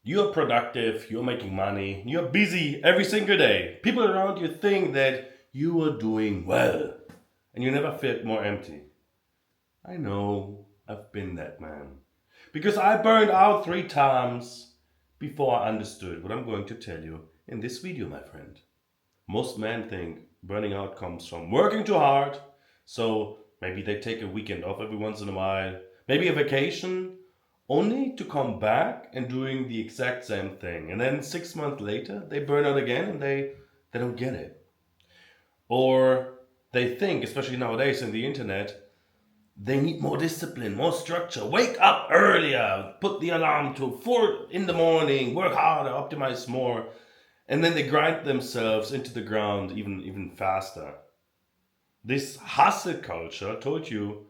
You're productive, you're making money, you're busy every single day. People around you think that you are doing well, and you never felt more empty. I know, I've been that man. Because I burned out 3 times before I understood what I'm going to tell you in this video, my friend. Most men think burning out comes from working too hard, so maybe they take a weekend off every once in a while, maybe a vacation, only to come back and doing the exact same thing. And then 6 months later, they burn out again and they don't get it. Or they think, especially nowadays in the internet, they need more discipline, more structure. Wake up earlier, put the alarm to 4 in the morning, work harder, optimize more. And then they grind themselves into the ground even faster. This hustle culture told you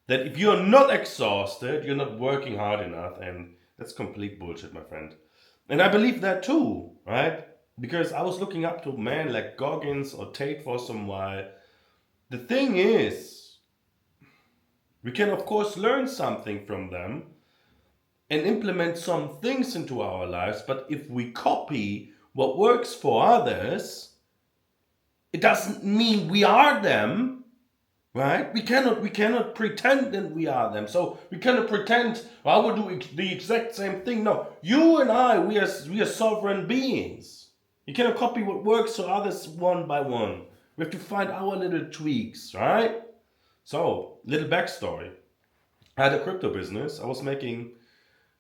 that if you're not exhausted, you're not working hard enough, and that's complete bullshit, my friend. And I believe that too, right? Because I was looking up to men like Goggins or Tate for some while. The thing is, we can of course learn something from them and implement some things into our lives, but if we copy what works for others, it doesn't mean we are them, right? We cannot pretend that we are them. So we cannot pretend, "Well, I will do the exact same thing." No, you and I, we are sovereign beings. You cannot copy what works for others one by one. We have to find our little tweaks, right? So, little backstory. I had a crypto business. I was making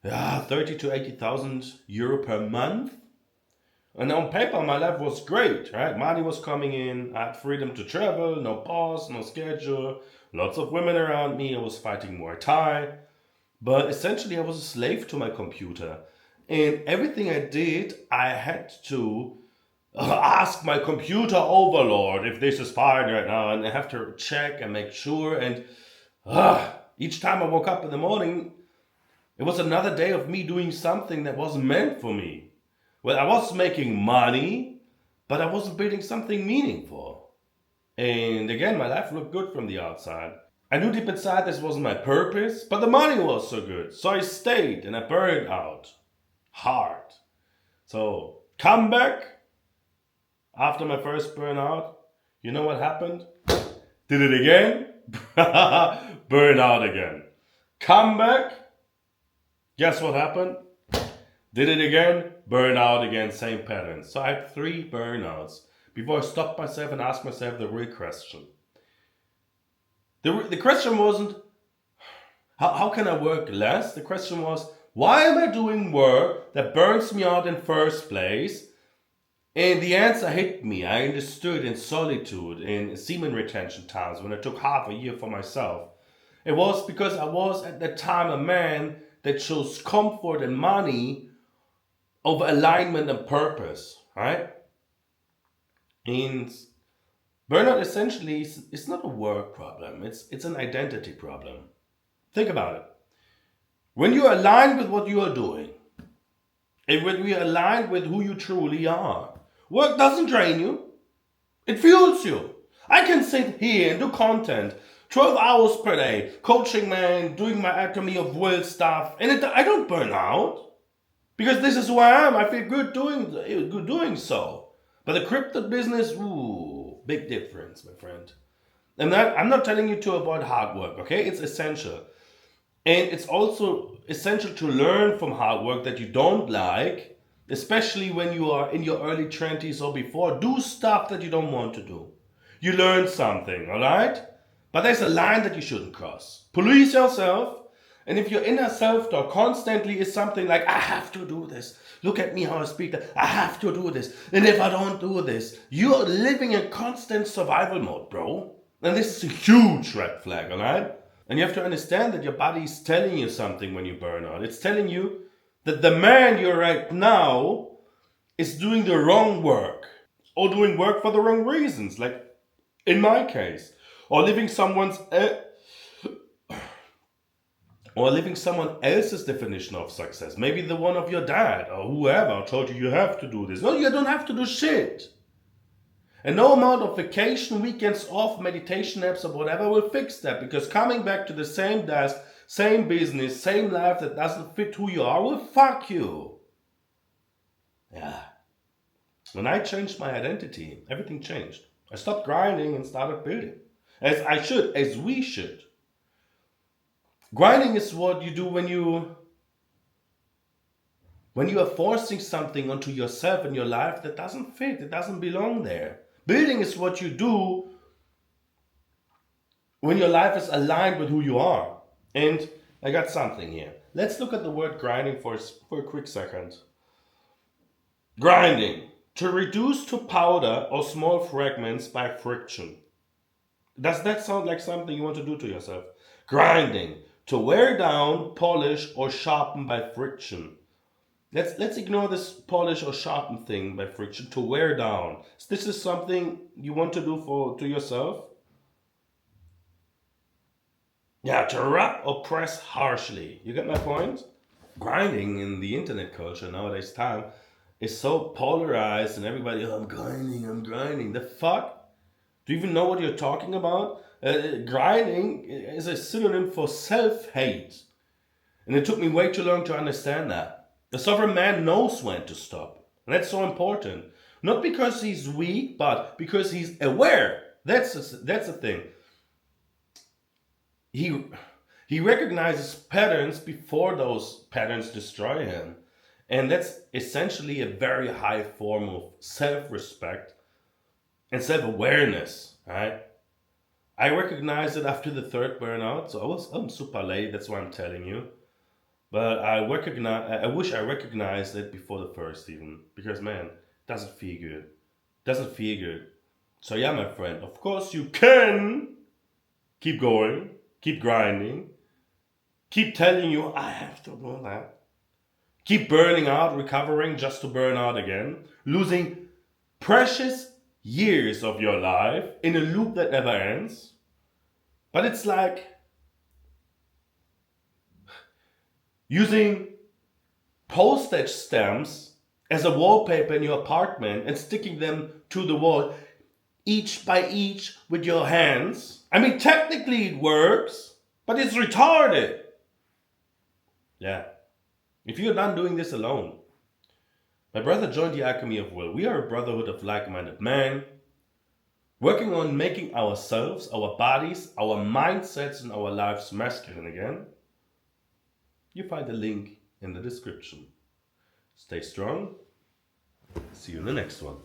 30 to 80,000 euro per month. And on paper, my life was great, right? Money was coming in. I had freedom to travel, no pause, no schedule, lots of women around me. I was fighting Muay Thai. But essentially, I was a slave to my computer. And everything I did, I had to ask my computer overlord if this is fine right now. And I have to check and make sure. And each time I woke up in the morning, it was another day of me doing something that wasn't meant for me. Well, I was making money, but I wasn't building something meaningful. And again, my life looked good from the outside. I knew deep inside this wasn't my purpose, but the money was so good. So I stayed and I burned out hard. So, come back after my first burnout. You know what happened? Did it again. Burn out again. Come back. Guess what happened? Did it again, burn out again, same pattern. So I had 3 burnouts before I stopped myself and asked myself the real question. The question wasn't, how can I work less? The question was, why am I doing work that burns me out in first place? And the answer hit me. I understood in solitude, in semen retention times, when I took half a year for myself. It was because I was at that time a man that chose comfort and money over alignment and purpose, right? And burnout essentially is not a work problem, it's an identity problem. Think about it. When you align with what you are doing, and when you align with who you truly are, work doesn't drain you, it fuels you. I can sit here and do content 12 hours per day, coaching man, doing my Academy of Will stuff, and I don't burn out. Because this is who I am. I feel good doing so. But the crypto business, ooh, big difference, my friend. I'm not telling you to avoid hard work, okay? It's essential. And it's also essential to learn from hard work that you don't like, especially when you are in your early 20s or before. Do stuff that you don't want to do. You learn something, all right? But there's a line that you shouldn't cross. Police yourself. And if your inner self-talk constantly is something like, I have to do this. Look at me how I speak. I have to do this. And if I don't do this, you're living in constant survival mode, bro. And this is a huge red flag, all right? And you have to understand that your body is telling you something when you burn out. It's telling you that the man you're right now is doing the wrong work. Or doing work for the wrong reasons, like in my case. Or living someone else's definition of success. Maybe the one of your dad or whoever told you have to do this. No, you don't have to do shit. And no amount of vacation, weekends off, meditation apps or whatever will fix that. Because coming back to the same desk, same business, same life that doesn't fit who you are will fuck you. Yeah. When I changed my identity, everything changed. I stopped grinding and started building. As we should. Grinding is what you do when you are forcing something onto yourself in your life that doesn't fit, it doesn't belong there. Building is what you do when your life is aligned with who you are. And I got something here. Let's look at the word grinding for a quick second. Grinding. To reduce to powder or small fragments by friction. Does that sound like something you want to do to yourself? Grinding. To wear down, polish, or sharpen by friction. Let's ignore this polish or sharpen thing by friction. To wear down. This is something you want to do to yourself? Yeah, to rub or press harshly. You get my point? Grinding in the internet culture nowadays time is so polarized and everybody, oh, I'm grinding. The fuck? Do you even know what you're talking about? Grinding is a synonym for self-hate. And it took me way too long to understand that. The sovereign man knows when to stop. And that's so important. Not because he's weak, but because he's aware. That's the thing. He recognizes patterns before those patterns destroy him. And that's essentially a very high form of self-respect and self-awareness, right? I recognized it after the third burnout, so I'm super late, that's why I'm telling you. But I wish I recognized it before the first even. Because man, it doesn't feel good. Doesn't feel good. So yeah, my friend, of course you can keep going, keep grinding, keep telling you I have to do that. Keep burning out, recovering just to burn out again, losing precious years of your life in a loop that never ends. But it's like using postage stamps as a wallpaper in your apartment and sticking them to the wall each by each with your hands. I mean, technically it works, but it's retarded. Yeah. If you're done doing this alone, my brother joined the Alchemy of Will. We are a brotherhood of like-minded men, working on making ourselves, our bodies, our mindsets, and our lives masculine again. You find the link in the description. Stay strong. See you in the next one.